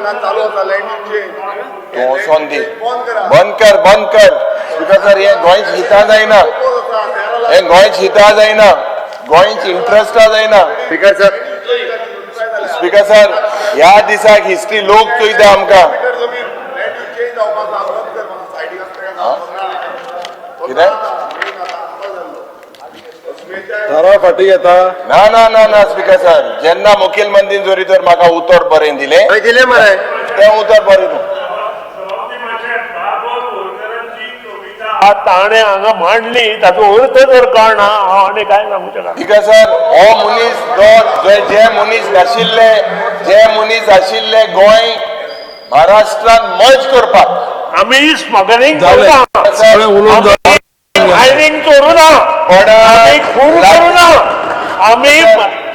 चालू होता लँड तो सोंदी बंद कर स्पीकर सर हे गोंयच हिता जायना हे गोंयच हिता जायना गोंयच इंटरेस्टा जायना स्पीकर सर ह्या दिसाक हिस्ट्री लोक चोयता आमकां कितें फाटी घेता ना ना ना ना स्पीकर सर जेन्ना मुखेल मंत्रीन जोरी तर म्हाका उतर बरें दिलें दिले मरे तें उतर बरें ताणे हांगा मांडली ताचो अर्थ जर कळना हांव आनी काय सांगू शकना स्पीकर सर हो मनीस जे मनीस आशिल्ले गोंय महाराष्ट्रान मर्ज करपाक आमी स्मगलिंग जालें. करना सगळें उलोवन मायनिंग करू ना आमी खून करू ना आमी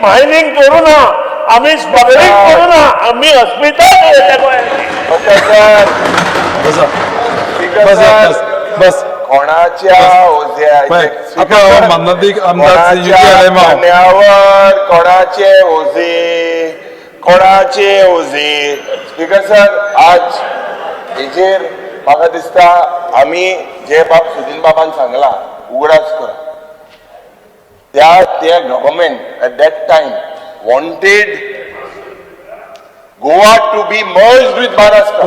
मायनिंग करू ना आमी स्मगलिंग करू ना आमी हॉस्पिटल बसा स्पीकर बस सर बस बस कोणाच्या पळय, आता माननीय आमदार श्री युटी आलेमाव खाण्यावर कोणाचे ओझे स्पीकर सर आज हेजेर म्हाका दिसता आमी जे बाब सुदीन बाबान सांगला उगडास कर त्या government at that time wanted Goa to be merged with Maharashtra